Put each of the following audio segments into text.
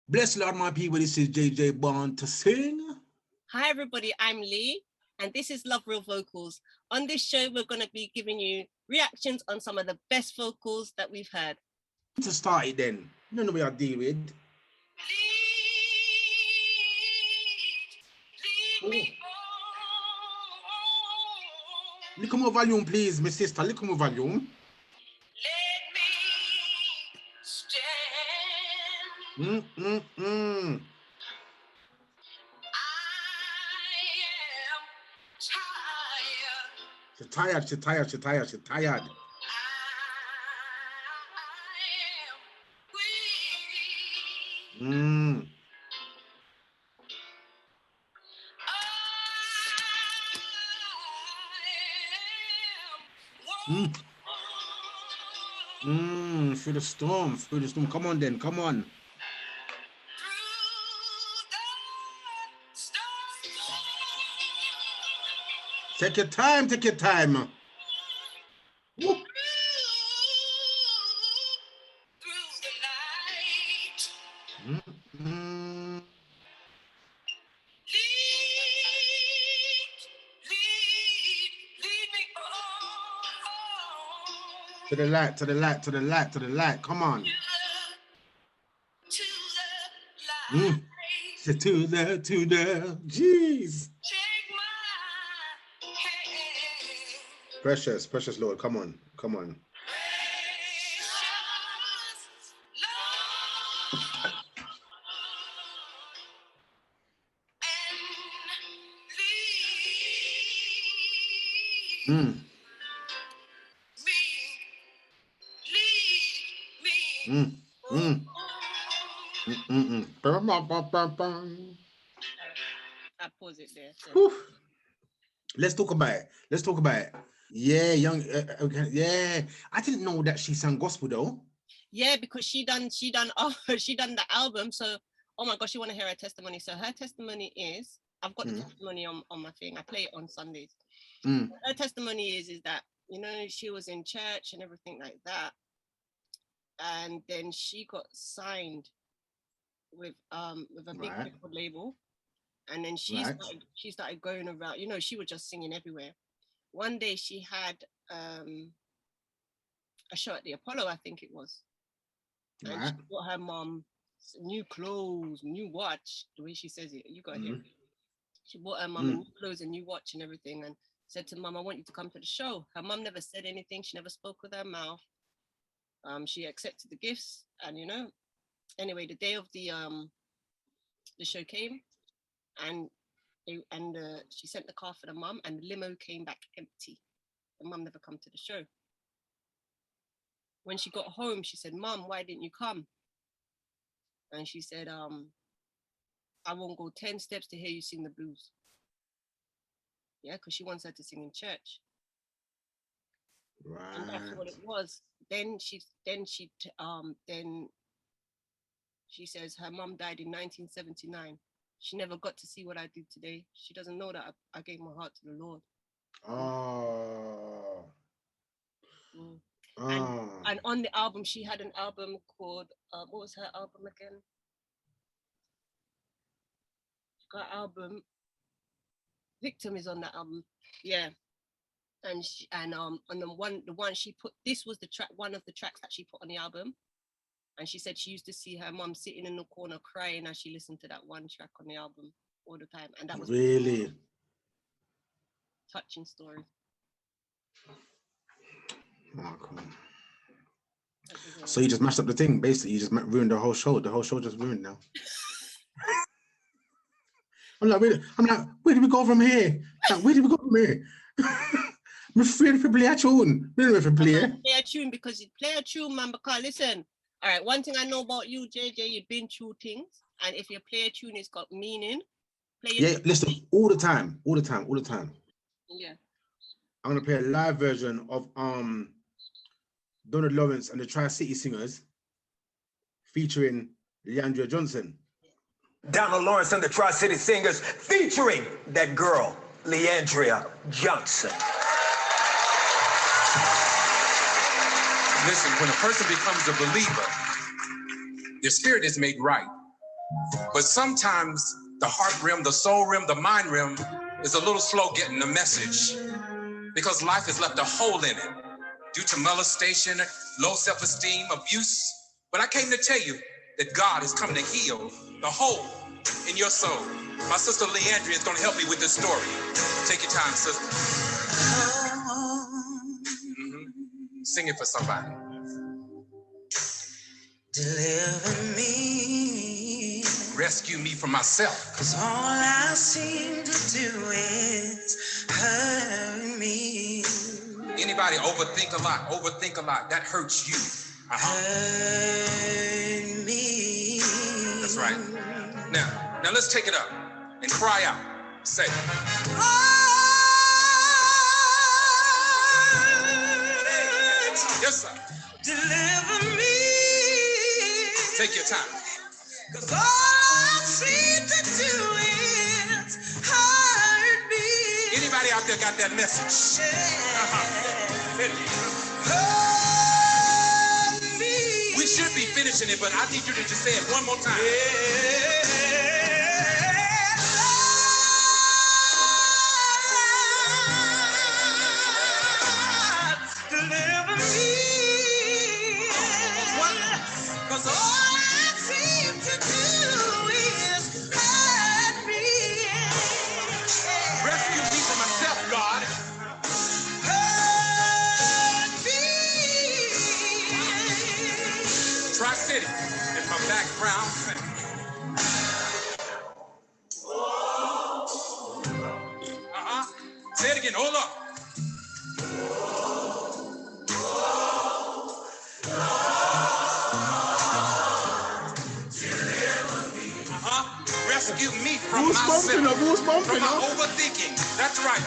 Bless Lord, my people. This is JJ born to sing. Hi, everybody. I'm Lee, and this is Love Real Vocals. On this show, we're going to be giving you reactions on some of the best vocals that we've heard. To start it, then, you know what I deal with. Little more volume, please, my sister. Little more volume. She's tired. Through the storm. Come on then, come on. Take your time. Woo. To the light. Come on. To the. Jeez. Precious Lord. Come on. I pause it there. So. Let's talk about it. Yeah, yeah. I didn't know that she sang gospel though. Yeah, because she done the album. So, oh my gosh, you want to hear her testimony? So her testimony is, I've got the testimony on my thing. I play it on Sundays. Her testimony is that, you know, she was in church and everything like that, and then she got signed with a big record label, and then she started going around. You know, she was just singing everywhere. One day she had a show at the Apollo, I think it was. And she bought her mom new clothes, new watch, the way she says it. You got to hear it. She bought her mom new clothes and new watch and everything, and said to Mum, I want you to come to the show. Her mum never said anything. She never spoke with her mouth. She accepted the gifts, and you know, anyway, the day of the show came, and she sent the car for the mum, and the limo came back empty. The mum never come to the show. When she got home, she said, Mum, why didn't you come? And she said, I won't go 10 steps to hear you sing the blues. Yeah, because she wants her to sing in church. Right. And that's what it was. Then she says her mum died in 1979. She never got to see what I did today. She doesn't know that I gave my heart to the Lord. Oh. And on the album, she had an album called, what was her album again? She got an album, Victim is on that album, yeah. And on the one she put, this was the track, one of the tracks that she put on the album. And she said she used to see her mum sitting in the corner crying as she listened to that one track on the album all the time. And that was really touching story. Oh, come on. So you just mashed up the thing, basically. You just ruined the whole show. The whole show just ruined now. I'm like, where did we go from here? We're free to play a tune. We're free to play a tune because you play a tune, man. Because listen, all right, one thing I know about you, JJ, you've been through things, and if you play a tune, it's got meaning. Listen, all the time. Yeah. I'm gonna play a live version of Donald Lawrence and the Tri-City Singers featuring Leandria Johnson. Donald Lawrence and the Tri-City Singers featuring that girl, Leandria Johnson. Listen, when a person becomes a believer, their spirit is made right. But sometimes the heart rim, the soul rim, the mind rim is a little slow getting the message because life has left a hole in it due to molestation, low self-esteem, abuse. But I came to tell you that God is coming to heal the hole in your soul. My sister Leandria is going to help me with this story. Take your time, sister. Sing it for somebody. Deliver me. Rescue me from myself. 'Cause all I seem to do is hurt me. Anybody overthink a lot, that hurts you. Hurt me. That's right. Now let's take it up and cry out. Say, yes, sir. Deliver me. Take your time. 'Cause all I seem to do is hurt me. Anybody out there got that message? Hurt me. We should be finishing it, but I need you to just say it one more time. Deliver me. What? 'Cause all I seem to do is hurt me. Rescue me from myself, God. Hurt me. Tri-City is my background. Say it again. Hold up. Rescue me from myself, from my overthinking. That's right.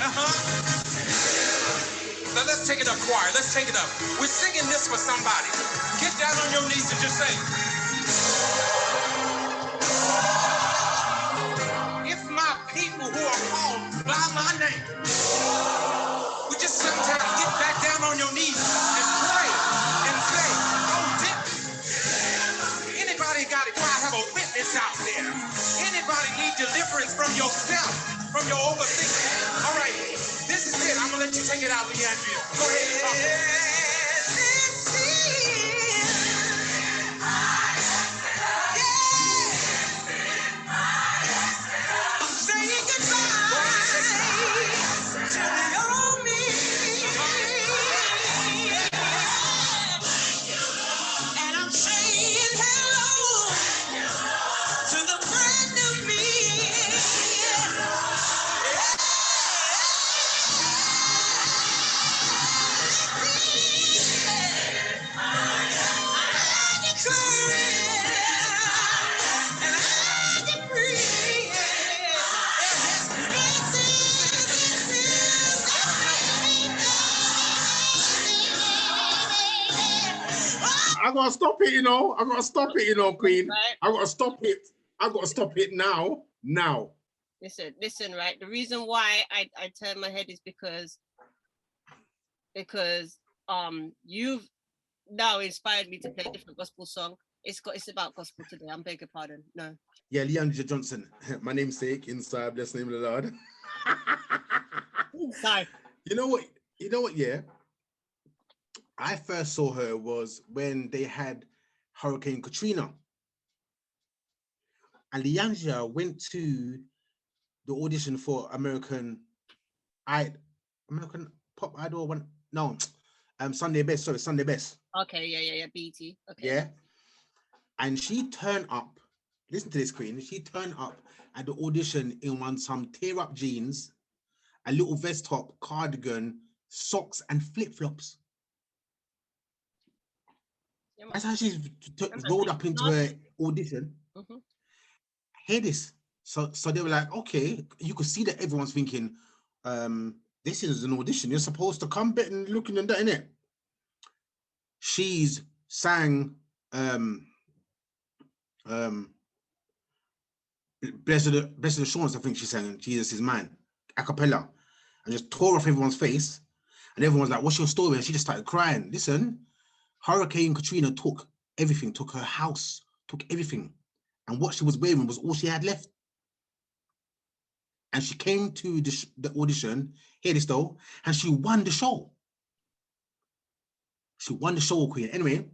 Now let's take it up, choir. Let's take it up. We're singing this for somebody. Get down on your knees and just say, if my people who are called by my name, we just sometimes get back down on your knees and pray and say, oh, dip. Anybody got it? I have a witness out there. Anybody need deliverance from yourself, from your overthinking? All right, this is it. I'm going to let you take it out, Leandria. Go ahead and talk. I gotta stop it, you know. I gotta stop it, you know, Queen. Right. I gotta stop it. I gotta stop it now. Now. Listen, right? The reason why I turn my head is because you've now inspired me to play a different gospel song. It's about gospel today. I'm begging pardon. No. Yeah, Leandria Johnson. My namesake, inside, bless the name of the Lord. Inside. You know what, yeah? I first saw her was when they had Hurricane Katrina. And Leandria went to the audition for American Pop Idol one. No, Sunday Best. Sorry, Sunday Best. Okay, yeah, BT. Okay. Yeah. And she turned up, listen to this, Queen. She turned up at the audition in some tear-up jeans, a little vest top, cardigan, socks, and flip-flops. Yeah, that's how she's rolled up into her audition. Mm-hmm. Hear this. So they were like, okay, you could see that everyone's thinking, this is an audition. You're supposed to come bit and looking and that, innit? She's sang Blessed Assurance, I think she sang, Jesus is Mine, a cappella, and just tore off everyone's face. And everyone's like, what's your story? And she just started crying. Listen, Hurricane Katrina took everything, took her house, took everything. and what she was wearing was all she had left. And she came to the audition, hear this though, and she won the show. She won the show, Queen. Anyway,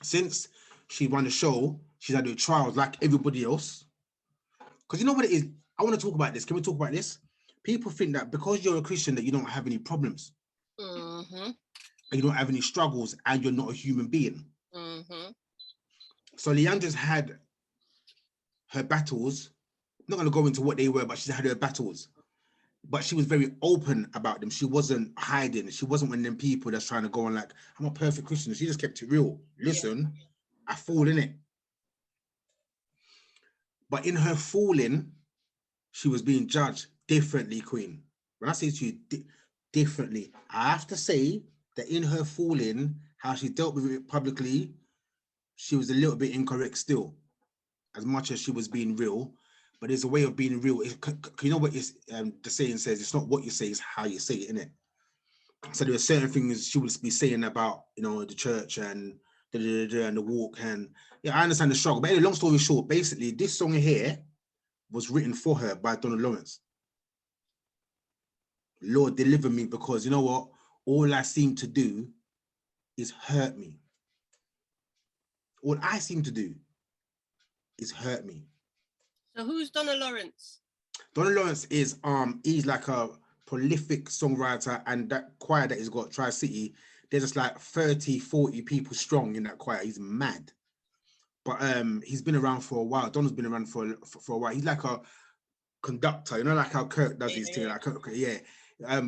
since she won the show, she's had to do trials like everybody else. Because you know what it is? I want to talk about this. Can we talk about this? People think that because you're a Christian that you don't have any problems. And you don't have any struggles and you're not a human being. So Leandra's had her battles. I'm not going to go into what they were, but she's had her battles. But she was very open about them. She wasn't hiding. She wasn't one of them people that's trying to go on like, I'm a perfect Christian. She just kept it real. Listen, I fall in it. But in her falling, she was being judged differently, Queen. When I say to you, differently, I have to say that in her falling, how she dealt with it publicly, she was a little bit incorrect still, as much as she was being real. But there's a way of being real. You know what is the saying says, it's not what you say, it's how you say it, innit? So there are certain things she would be saying about, you know, the church and the walk. And yeah, I understand the struggle. But anyway, long story short, basically, this song here was written for her by Donald Lawrence. Lord, deliver me, because you know what? All I seem to do is hurt me. All I seem to do is hurt me. So who's Donald Lawrence? Donald Lawrence is he's like a prolific songwriter, and that choir that he's got, Tri-City, there's just like 30, 40 people strong in that choir. He's mad. But he's been around for a while. Donald's been around for a while. He's like a conductor, you know, like how Kirk does his thing. Like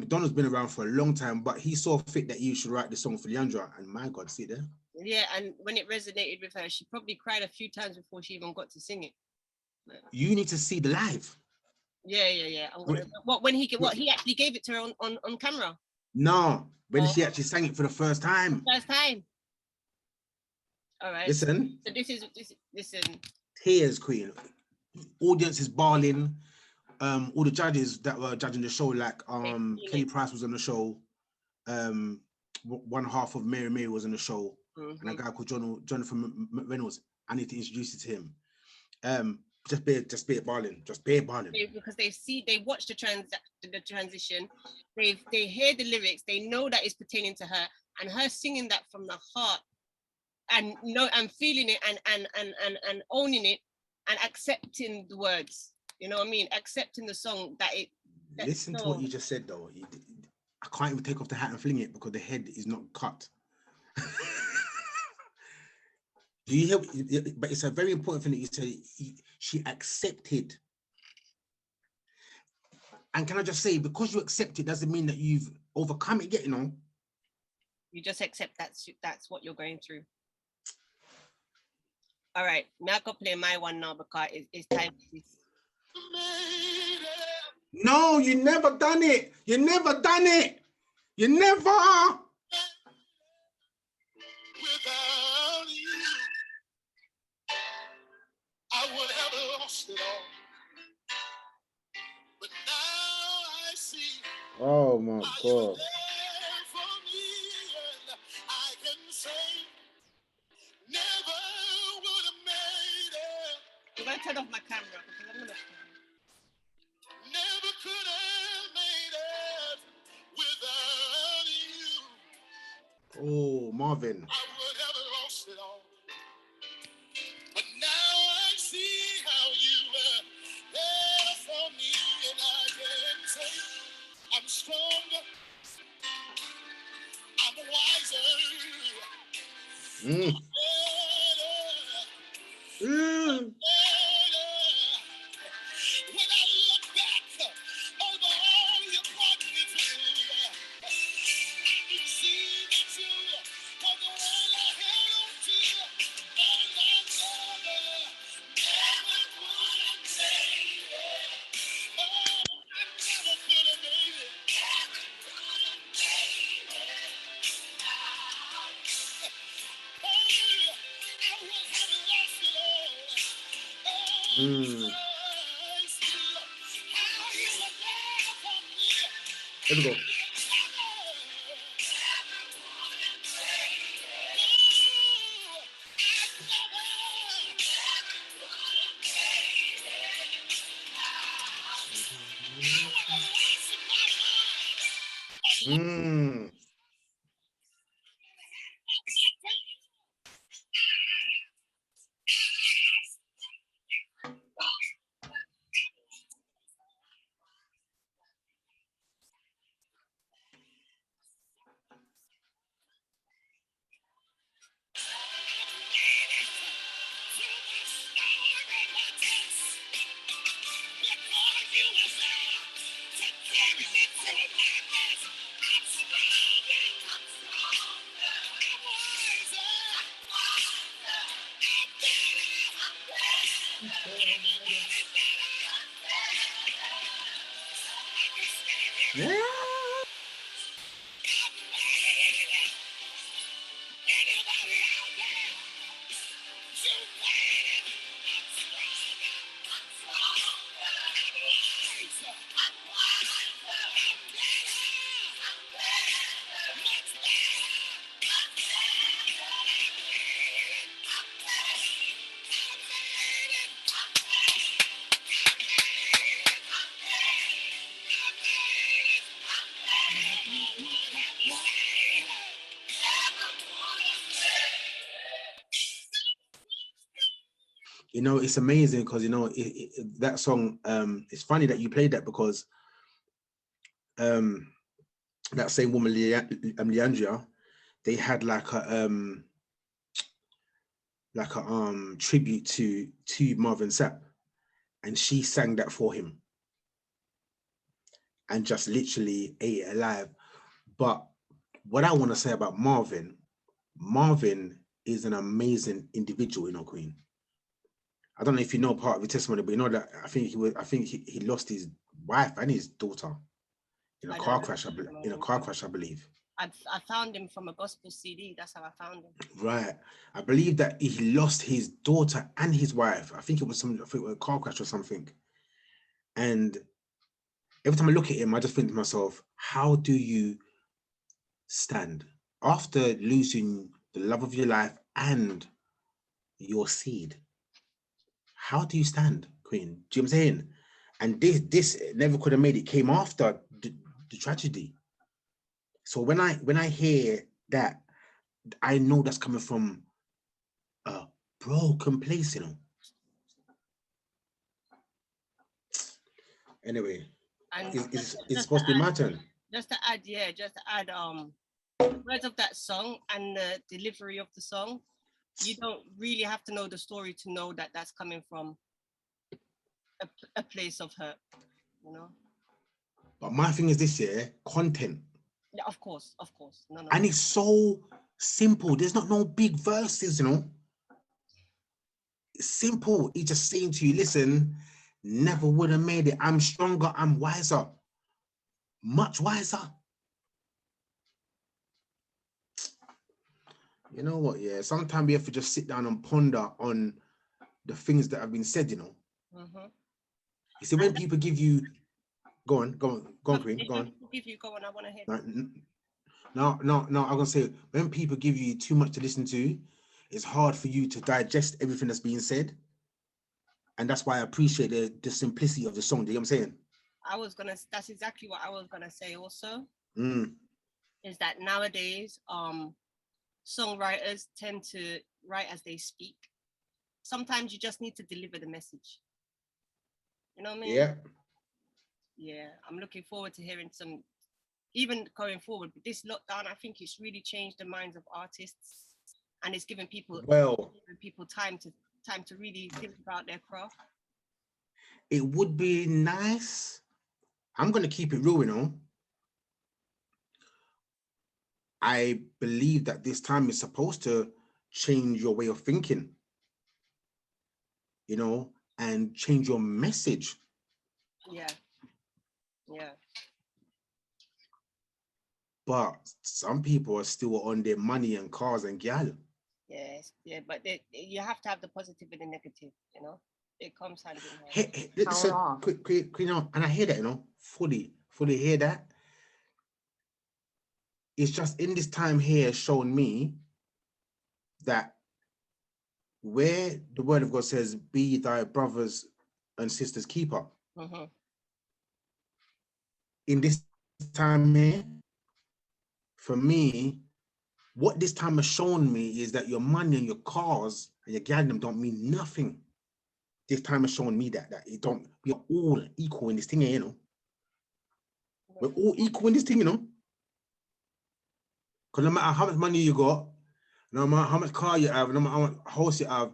Donald's been around for a long time, but he saw fit that you should write the song for Leandra, and my God, see there. Yeah, and when it resonated with her, she probably cried a few times before she even got to sing it. You need to see the live. Yeah. He actually gave it to her on camera. No, when she actually sang it for the first time. First time. All right. Listen. So listen. Tears, Queen. Audience is bawling. All the judges that were judging the show, like Kelly Price was on the show. One half of Mary was on the show, and a guy called Jonathan Reynolds. I need to introduce you to him. Just be bawling. Because they watch the transition. They hear the lyrics. They know that it's pertaining to her, and her singing that from the heart, and feeling it, and owning it, and accepting the words. You know what I mean? Accepting the song that it. Listen to what you just said, though. I can't even take off the hat and fling it because the head is not cut. Do you hear? But it's a very important thing that you said. She accepted. And can I just say, because you accept it doesn't mean that you've overcome it yet, you know? You just accept that's what you're going through. All right, now I can play my one now because it's time. No, you never done it. You never done it. You never. Without you, I would have lost it all. But now I see. Oh my God. I can say, never would have made it. I'm gonna turn off my camera because I'm gonna. Never could have made it without you. Oh, Marvin. I would have lost it all. But now I see how you were there for me, and I can say I'm stronger, I'm wiser, better. When I look back over all you brought me through, I can see that you are the one I held on to, and I never would have made it. Oh, I never could have made it. Never could have made it. Oh, I would have lost it all. Here we go. Mm. Yeah. You know, it's amazing because, you know, that song, it's funny that you played that because that same woman, Leandria, they had like a tribute to Marvin Sapp, and she sang that for him and just literally ate it alive. But what I want to say about Marvin is an amazing individual, you know, Queen. I don't know if you know part of the testimony, but you know that I think he lost his wife and his daughter in a car crash. I believe. I found him from a gospel CD. That's how I found him. Right. I believe that he lost his daughter and his wife. I think it was a car crash or something. And every time I look at him, I just think to myself, how do you stand after losing the love of your life and your seed? How do you stand, Queen? Do you know what I'm saying? And this never could have made it. Came after the tragedy. So when I hear that, I know that's coming from a broken place, you know. Anyway, it's supposed to be my turn. Just to add, words of that song and the delivery of the song. You don't really have to know the story to know that that's coming from a place of hurt, you know. But my thing is this, content. Yeah, of course. No. And it's so simple. There's not no big verses, you know. It's simple. He's just saying to you, listen, never would have made it. I'm stronger. I'm wiser. Much wiser. You know what, sometimes we have to just sit down and ponder on the things that have been said, you know. Mm-hmm. You see, when people give you... Go on, Queen, go on. Give you, go on, I want to hear. No, I'm going to say, when people give you too much to listen to, it's hard for you to digest everything that's being said. And that's why I appreciate the simplicity of the song. Do you know what I'm saying? That's exactly what I was going to say also. Is that nowadays, songwriters tend to write as they speak. Sometimes you just need to deliver the message. You know what I mean? Yeah, I'm looking forward to hearing some, even going forward with this lockdown. I think it's really changed the minds of artists, and it's given people time to really think about their craft. It would be nice. I'm going to keep it real, you know. I believe that this time is supposed to change your way of thinking, you know, and change your message. Yeah. But some people are still on their money and cars and gal. Yes, but you have to have the positive and the negative, you know. It comes hand in hand. Hey, listen, quick, you know, and I hear that, you know, fully hear that. It's just in this time here shown me that where the word of God says, be thy brothers and sisters keeper. In this time here, for me, what this time has shown me is that your money and your cars and your gallon don't mean nothing. This time has shown me that it don't. We are all equal in this thing, you know. We're all equal in this thing, you know. Because no matter how much money you got, no matter how much car you have, no matter how much house you have,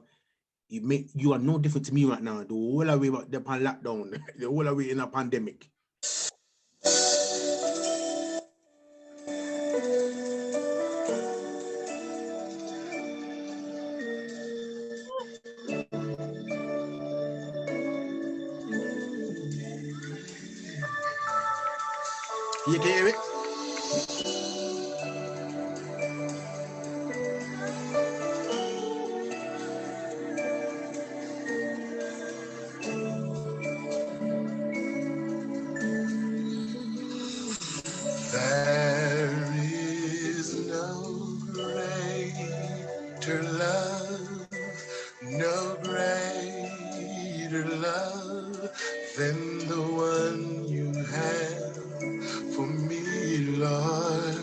you are no different to me right now. The whole way about the lockdown, the whole way in a pandemic. You can hear it? There is no greater love, no greater love than the one you have for me, Lord.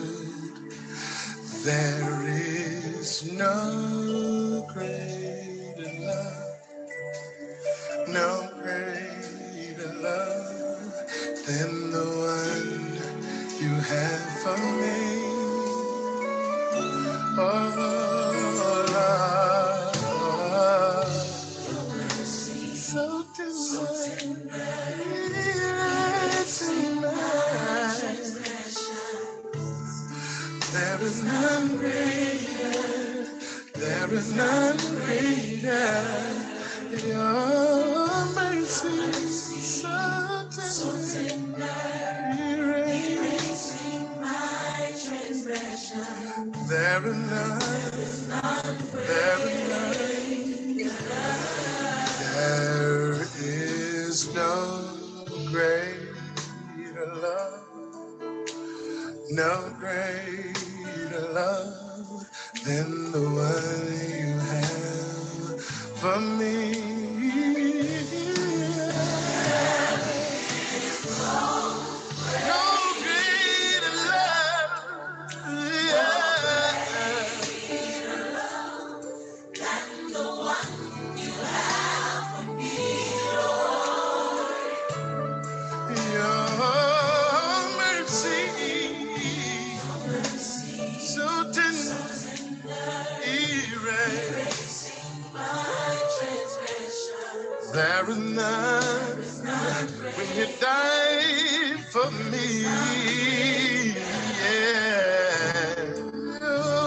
There is no greater love, no greater love than the one you have for me. Oh, Lord, so tender, there is none greater, there is none greater. Your mercy, so tender, erasing my transgression. There is none, there is none, there is no greater love, no greater love than the one you have for me. No greater love, than the one you have for me, Lord. Your mercy, so tender, erasing my transgressions. There is none when you died for me. Yeah. Your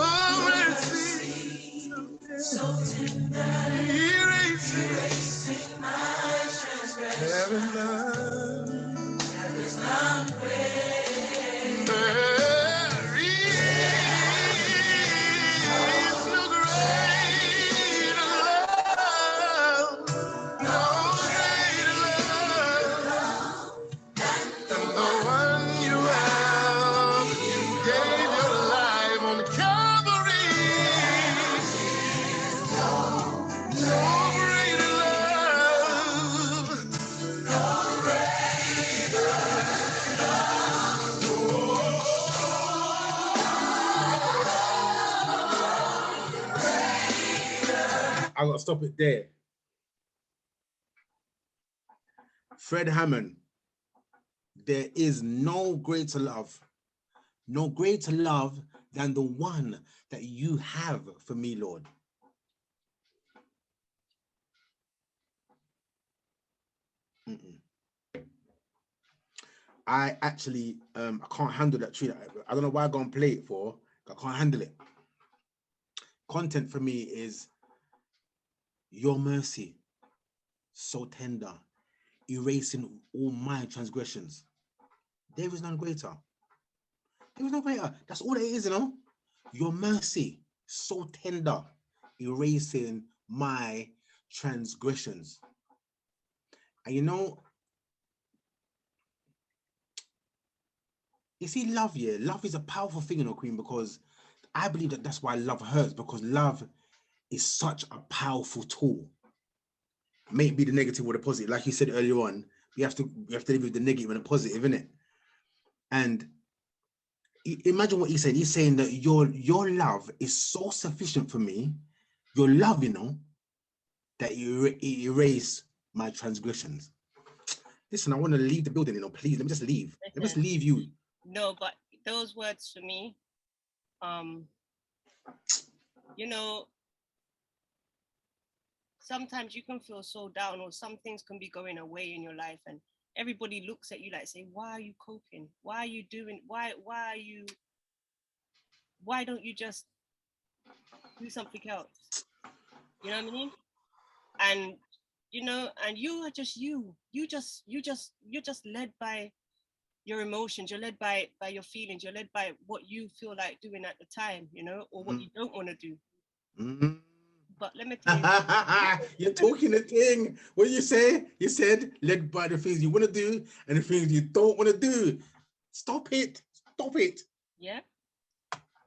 mercy, so tender, erasing my transgressions. There is none greater. I gotta stop it there. Fred Hammond, there is no greater love than the one that you have for me, Lord. I actually, I can't handle that tune. I don't know why I'm gonna play it for. I can't handle it. Content for me is your mercy, so tender, erasing all my transgressions. There is none greater. There is no greater. That's all it is, you know. Your mercy, so tender, erasing my transgressions. And you know, you see, love, yeah, love is a powerful thing, you know, Queen, because I believe that that's why love hurts, because love is such a powerful tool. May it be the negative or the positive. Like you said earlier on, we have to live with the negative and the positive, innit? And imagine what he's saying. He's saying that your love is so sufficient for me, your love, you know, that you erase my transgressions. Listen, I want to leave the building, you know, please, let me just leave. Let me just leave you. No, but those words for me, you know, sometimes you can feel so down, or some things can be going away in your life, and everybody looks at you like, say, why are you coping? Why are you doing, why don't you just do something else? You know what I mean? And, you know, and you are just you're just led by your emotions, you're led by your feelings, you're led by what you feel like doing at the time, you know, or what you don't want to do. But let me tell you, you're talking the thing. What did you say? You said led by the things you want to do and the things you don't want to do. Stop it. Stop it. Yeah.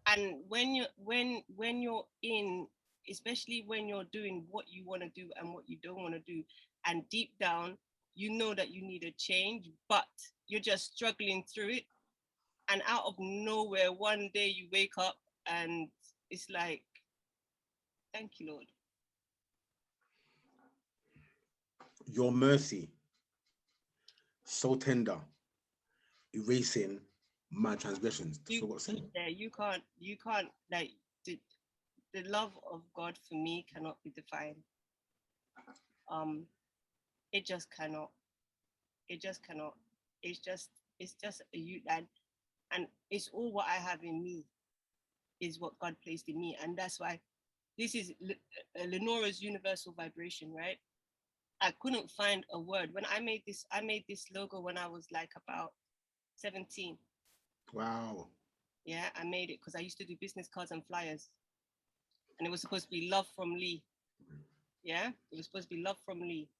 And when you're in, especially when you're doing what you want to do and what you don't want to do, and deep down, you know that you need a change, but you're just struggling through it. And out of nowhere, one day you wake up and it's like, thank you, Lord. Your mercy, so tender, erasing my transgressions. That's what I'm saying. Yeah, you can't, like, the love of God for me cannot be defined. It just cannot. It's just a you, and it's all what I have in me is what God placed in me. And that's why this is Lenora's universal vibration, right? I couldn't find a word. When I made this logo when I was like about 17. Wow. Yeah, I made it because I used to do business cards and flyers. And it was supposed to be love from Lee. Yeah, it was supposed to be love from Lee.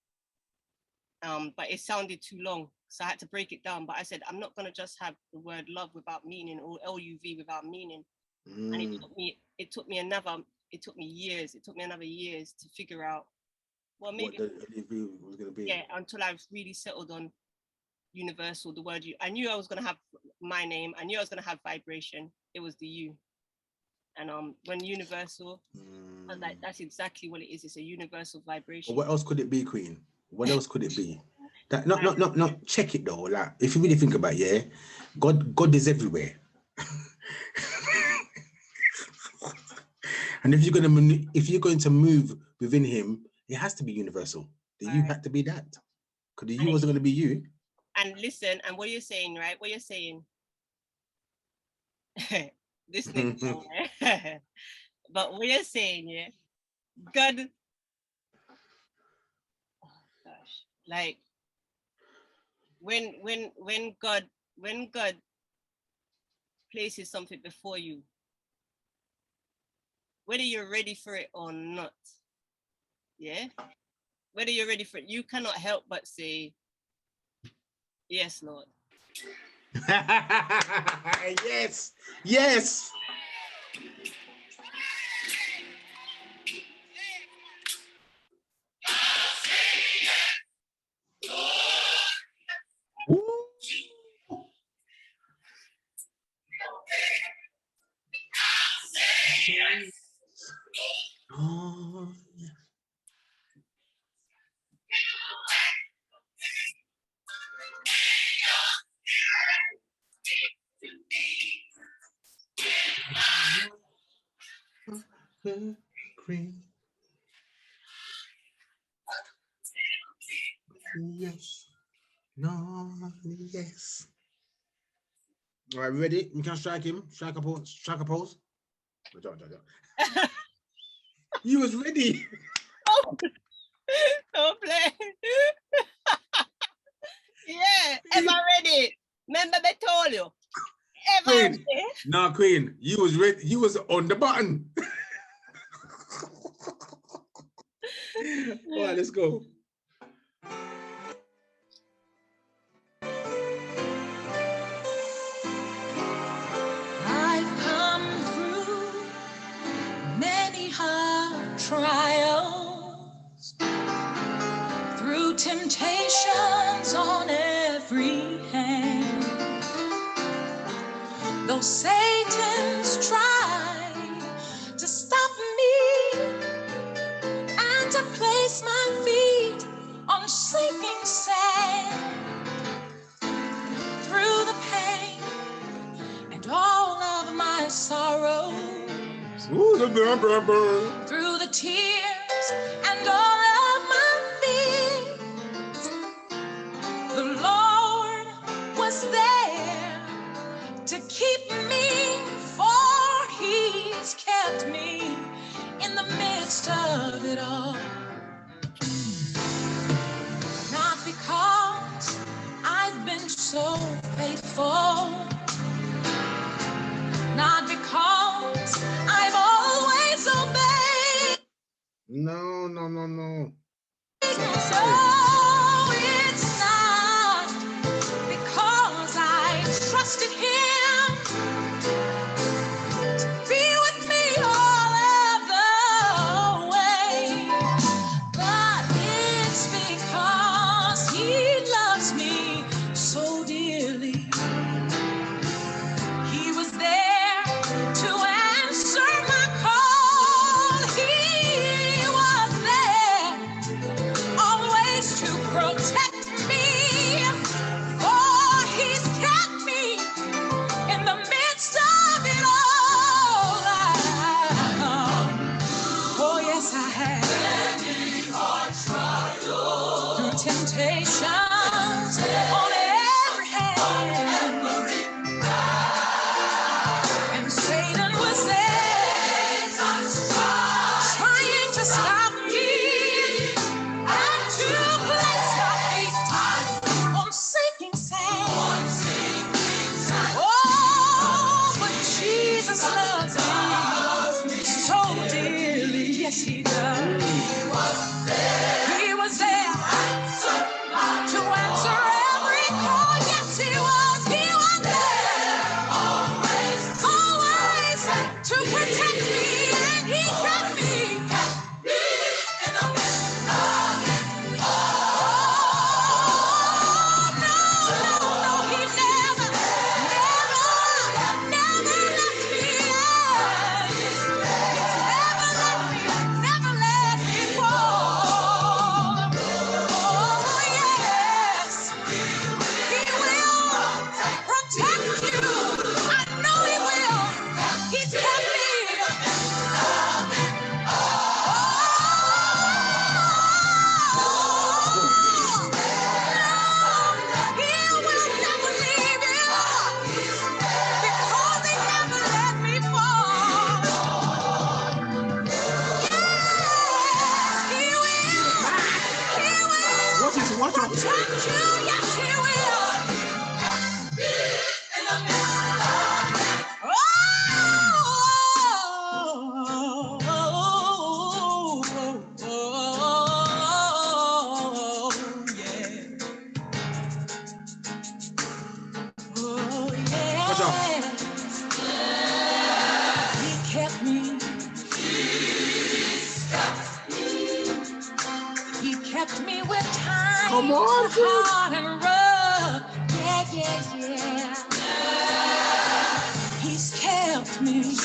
But it sounded too long, so I had to break it down. But I said, I'm not gonna just have the word love without meaning, or LUV without meaning. And it took me years. It took me another years to figure out, well, maybe what the LUV was gonna be. Yeah, until I really settled on universal, the word you. I knew I was gonna have my name. I knew I was gonna have vibration. It was the U. And when universal, I was like, that's exactly what it is. It's a universal vibration. But what else could it be, Queen? What else could it be? That not check it though. Like, if you really think about it, yeah, God is everywhere. And if you're going to move within Him, it has to be universal. The you had to be that, because the you wasn't going to be you. And listen, and what you're saying, right? What you're saying. This thing, but what you're saying, yeah, God. Oh gosh, like when God places something before you, whether you're ready for it or not, yeah, whether you're ready for it, you cannot help but say, yes, Lord. Yes, yes. Oh, yeah. Cream. Yes. No, yes. All right, ready? You can strike him. Strike a pose. You was ready. Oh, don't play. Yeah, am I ready? Remember they told you. Am I ready? No, Queen, you was ready. You was on the button. All right, let's go. I've come through many hard trials, through temptations on every hand. Though Satan's tried to stop me and to place my feet on sinking sand. Through the pain and all of my sorrows, through the tears and all of my fears, the Lord was there to keep me, for He's kept me in the midst of it all. Not because I've been so faithful, not because I've always obeyed. No. So it's not because I trusted Him to be with me all of the way, but it's because He loves me so dearly. He was there to answer my call. He was there always to protect me. Oh, He's kept me in the midst of it all. Oh, yes, I have. Through temptations on every hand, and Satan was there trying to stop me and to place my feet on sinking sand. Oh, but Jesus loves me so dearly. Yes, He does. He was there to answer every call. Yes, He was. He was there always to protect me, and He kept me in the midst of it. Oh, no, He never left me. Never let me fall. Oh, yes, He will protect you. I know He will. He's kept me. He will never leave you because He never let me fall. Yes, He will. He will Watch out. protect you. Yes, He will. In the midst of it. Watch out. He kept me. He kept me when times Come on, were hard and rough. Yeah. He's kept me.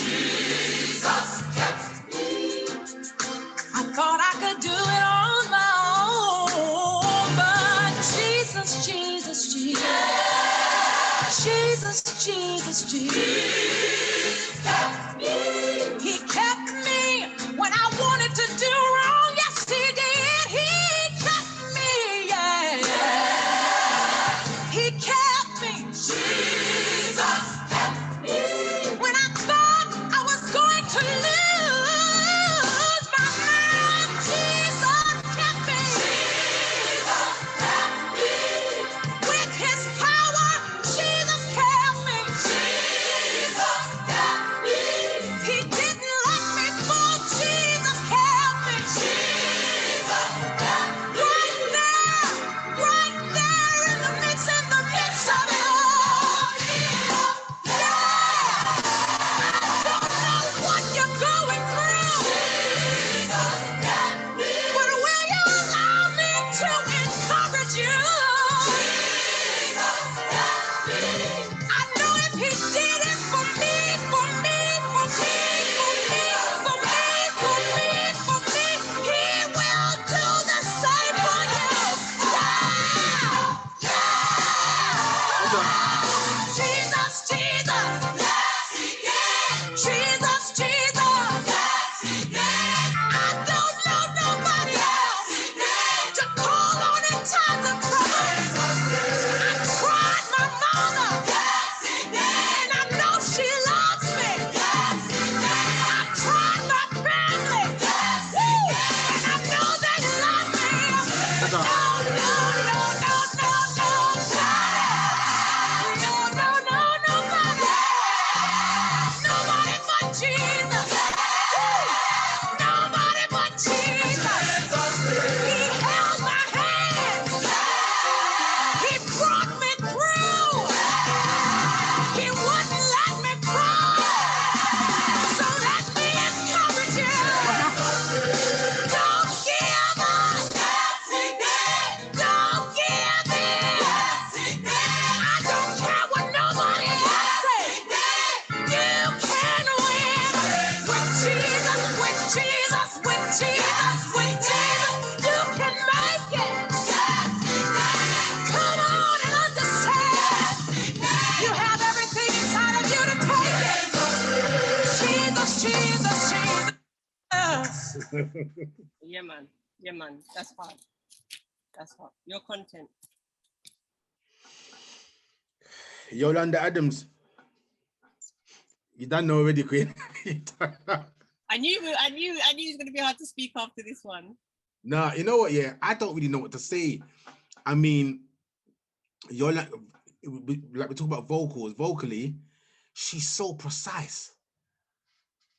I thought I could do it on my own, but Jesus. He kept me when I wanted to do wrong. Yes, He did. He kept me, yeah. He kept me. When I thought I was going to lose my mind, Jesus Yeah, man. Yeah, man. That's hard. That's hard. Your content. Yolanda Adams. You don't know already, Queen. I knew it's gonna be hard to speak after this one. Nah, you know what? Yeah, I don't really know what to say. I mean, you're like we talk about vocals. Vocally, she's so precise.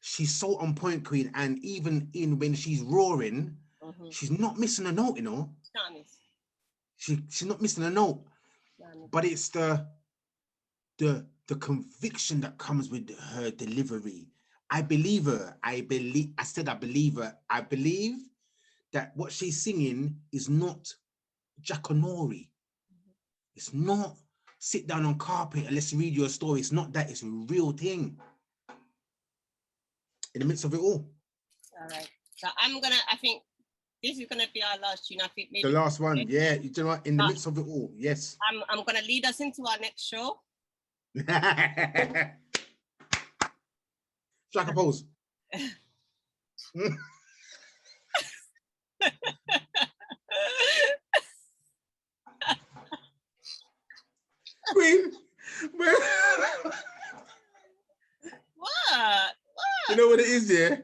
She's so on point, Queen. And even in when she's roaring, she's not missing a note. You know, she's not missing a note. But it's the conviction that comes with her delivery. I believe her. I believe her. I believe that what she's singing is not Jackanory. It's not sit down on carpet and let's read your story. It's not that. It's a real thing. In the midst of it all. All right. So I think this is gonna be our last tune. I think maybe the last one. Yeah. You know what? In the midst of it all. Yes. I'm gonna lead us into our next show. Strike a pose. Queen. What? You know what it is, yeah?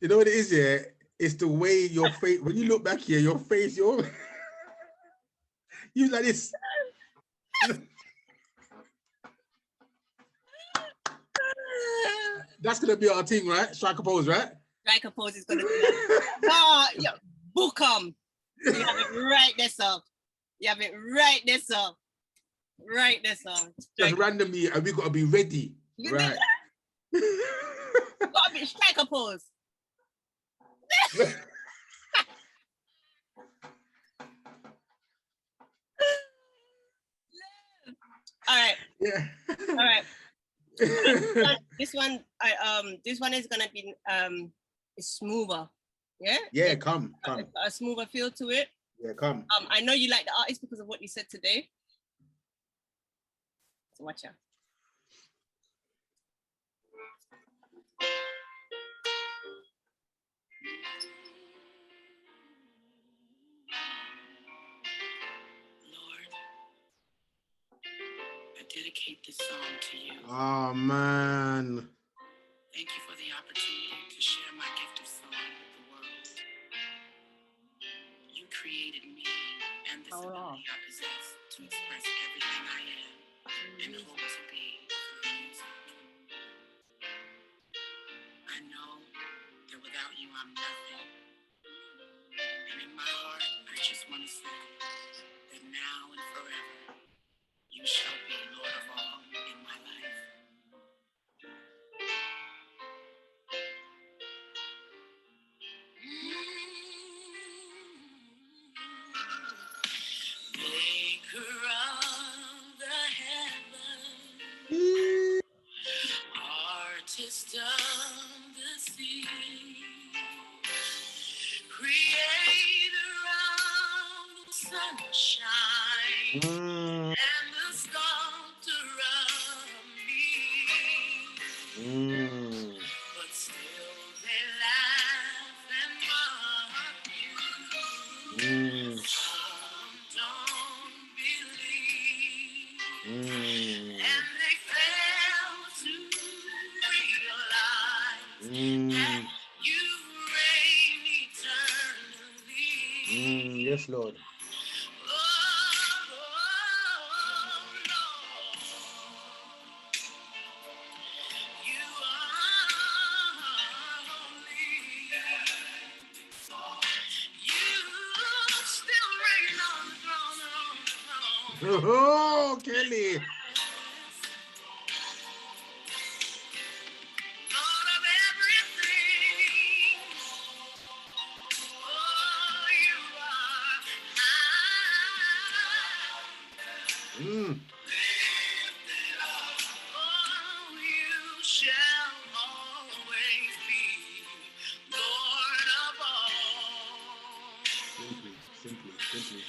You know what it is, yeah? It's the way your face, when you look back here, your face, you like this. That's gonna be our thing, right? Strike a pose, right? Strike a pose is gonna be like, oh, yeah, book 'em. You have it right there, sir. You have it right there, sir. Right there, sir. Just randomly, and we gotta be ready. Right. Gotta be strike a pose. All right. Yeah. All right. This one is gonna be smoother. Yeah. Yeah, come. A smoother feel to it. Yeah, come. I know you like the artist because of what you said today. So watch out. Dedicate this song to you. Oh man. Thank you for the opportunity to share my gift of song with the world. You created me and this ability I possess to express everything I am and hope to be through music. I know that without you I'm nothing. And in my heart I just want to say that now and forever you shall be Lord of all in my life. Maker of the heavens, artist of the sea, creator of the sunshine. And the sculptor of me, but still they laugh and mock you. Some don't believe, and they fail to realize that you reign eternally. Yes, Lord. Oh, Kelly. Lord of everything. Oh, you are high. Lifted up. Oh, you shall always be Lord of all. Simply.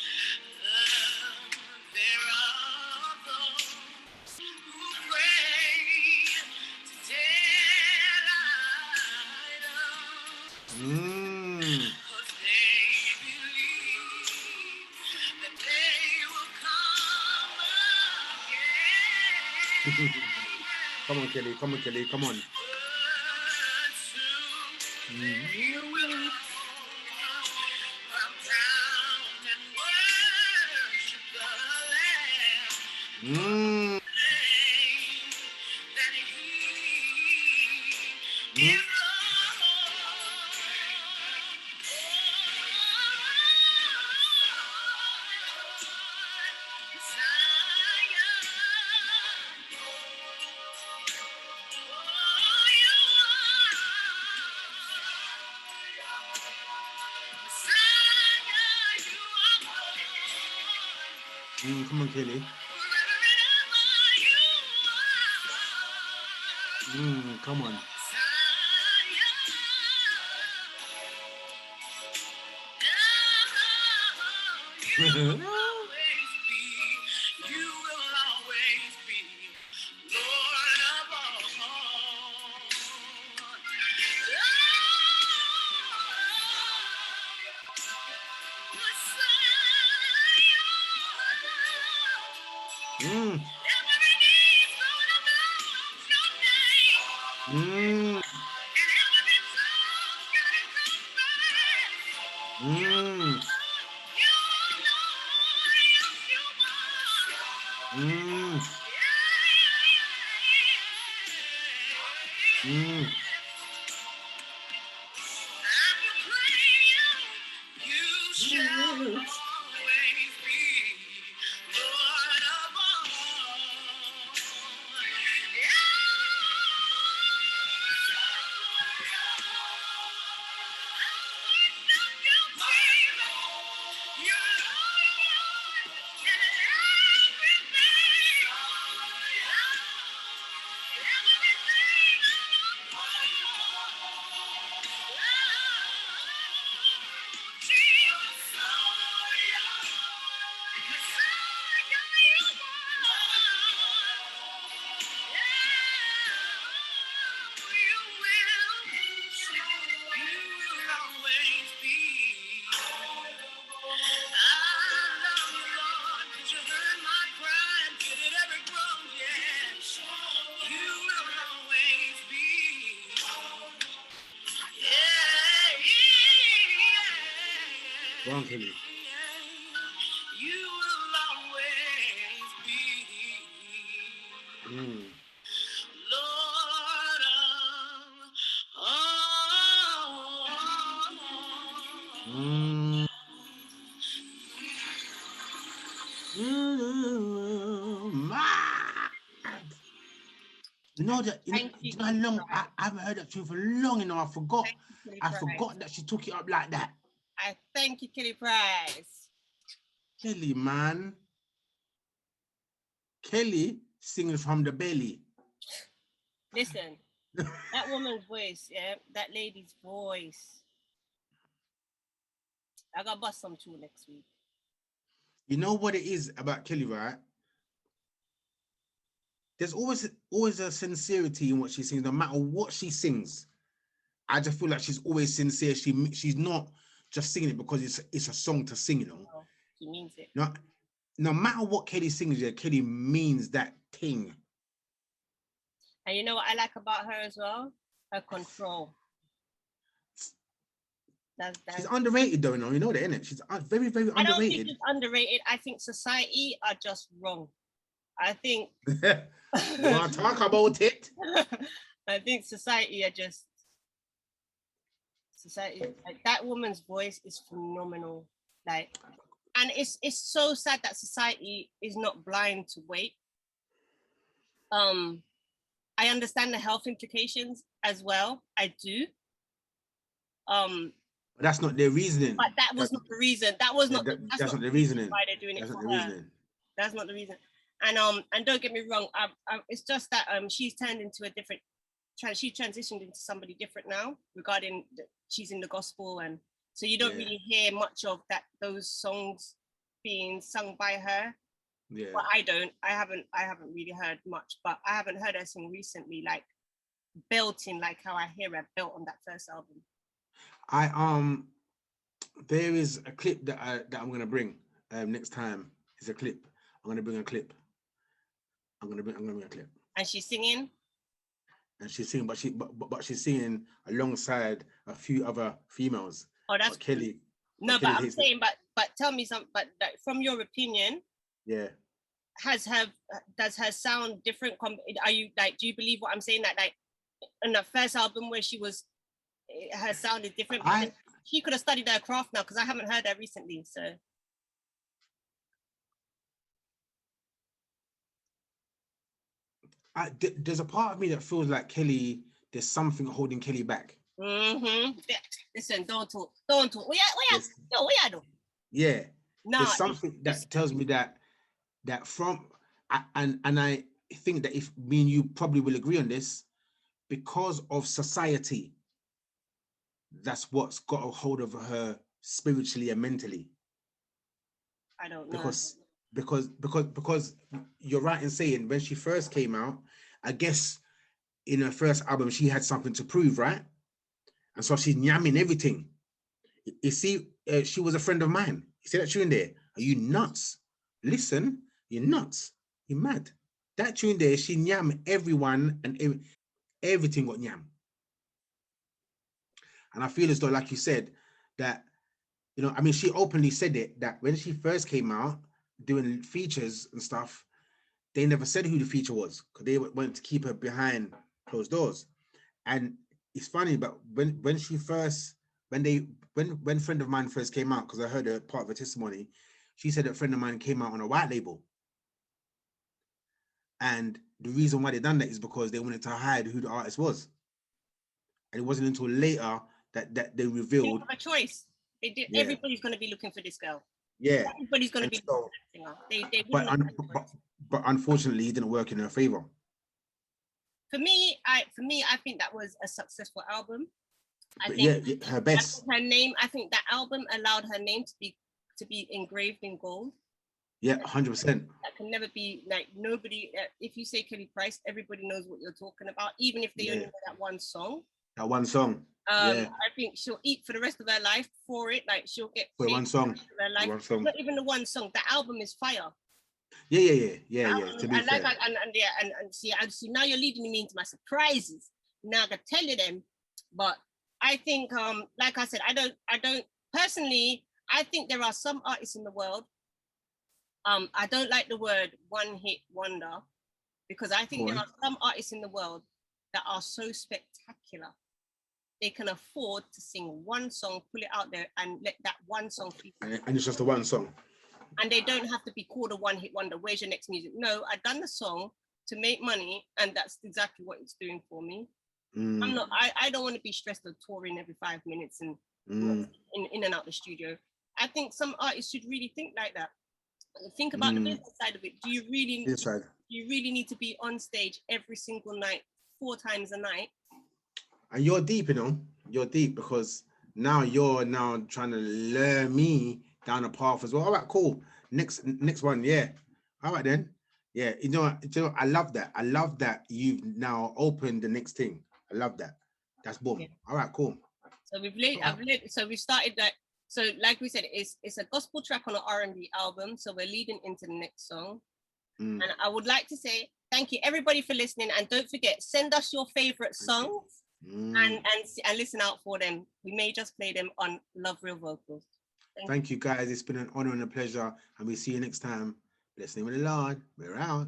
There are those who pray to dead idols. Come on, Kelly. Come on, Kelly. Come on. Mm. Mm. Come on, Kelly. Come on. Wrong, Kelly. You will always be. Lord You know that. You know how long I haven't heard that tune for long. You know, I forgot that she took it up like that. I thank you, Kelly Price. Kelly, man. Kelly singing from the belly. Listen, that woman's voice, yeah, that lady's voice. I got bust some too next week. You know what it is about Kelly, right? There's always a sincerity in what she sings, no matter what she sings. I just feel like she's always sincere. She's not just singing it because it's a song to sing, you know. No, she means it. No matter what Kelly sings, yeah, Kelly means that thing. And you know what I like about her as well? Her control. She's underrated though, you know that, innit? She's very, very underrated. I don't think she's underrated. I think society are just wrong. I think... You want to talk about it? I think society are just... Society, like, that woman's voice is phenomenal. Like, and it's so sad that society is not blind to weight. I understand the health implications as well. I do. But that's not their reasoning. But that was not the reason. That was not. That's not the reasoning. Why they're doing it for her. Reasoning. That's not the reason. And don't get me wrong. It's just that she's turned into a different. She transitioned into somebody different now. Regarding she's in the gospel, and so you don't really hear much of that. Those songs being sung by her. Yeah. But I don't. I haven't really heard much. But I haven't heard her sing recently, like belting, like how I hear her belt on that first album. There is a clip that I'm gonna bring next time. It's a clip. I'm gonna bring a clip. I'm gonna bring a clip. And she's singing. And she's singing, but she's singing alongside a few other females. Oh, that's but Kelly. No, Kelly but I'm saying, but tell me something. But from your opinion, yeah, does her sound different? Are you like? Do you believe what I'm saying? That like in the first album where her sound is different. She could have studied her craft now, because I haven't heard her recently. So. There's a part of me that feels like Kelly, there's something holding Kelly back. Mm-hmm. Listen, don't talk. What you do? Yeah. No, there's something that tells me that from, and I think that if me and you probably will agree on this, because of society, that's what's got a hold of her spiritually and mentally. I don't know. Because you're right in saying when she first came out, I guess in her first album she had something to prove, right? And so she's yamming everything. You see, she was a friend of mine. You see that tune there? Are you nuts? Listen, you're nuts. You're mad. That tune there, she yam everyone, and everything got yam. And I feel as though, like you said, that, you know, I mean, she openly said it, that when she first came out doing features and stuff, they never said who the feature was, because they wanted to keep her behind closed doors. And it's funny, but when friend of mine first came out, because I heard a part of her testimony, she said that a friend of mine came out on a white label. And the reason why they done that is because they wanted to hide who the artist was. And it wasn't until later that they revealed. They have a choice. They did. Yeah. Everybody's going to be looking for this girl. Yeah. Everybody's going to be looking for that singer. But unfortunately, it didn't work in her favor. For me, I think that was a successful album. I think yeah, her best. Her name. I think that album allowed her name to be engraved in gold. Yeah, 100%. That can never be, like, nobody. If you say Kelly Price, everybody knows what you're talking about, even if they only know that one song. That one song. I think she'll eat for the rest of her life for it. Like, she'll get for one song. Her life. One song. Not even the one song. The album is fire. Yeah. To be and fair. like, and see, now you're leading me into my surprises. Now I can tell you them, but I think, like I said, I don't personally. I think there are some artists in the world. I don't like the word one-hit wonder, because I think there are some artists in the world that are so spectacular. They can afford to sing one song, pull it out there, and let that one song feature. And it's just the one song. And they don't have to be called a one-hit wonder. Where's your next music? No, I've done the song to make money, and that's exactly what it's doing for me. I don't want to be stressed of touring every 5 minutes and in and out the studio. I think some artists should really think like that. Think about the business side of it. Do you really need to be on stage every single night, 4 times a night? And you're deep, you know. You're deep, because now you're trying to lure me down a path as well. All right, cool. Next one, yeah. All right then. Yeah, you know, I love that. I love that you've now opened the next thing. I love that. That's boom. Yeah. All right, cool. So we've started that. So like we said, it's a gospel track on an R&B album. So we're leading into the next song. And I would like to say thank you everybody for listening. And don't forget, send us your favorite songs and listen out for them. We may just play them on Love Real Vocals. Thank you guys. It's been an honor and a pleasure. And we'll see you next time. Bless the name of the Lord. We're out.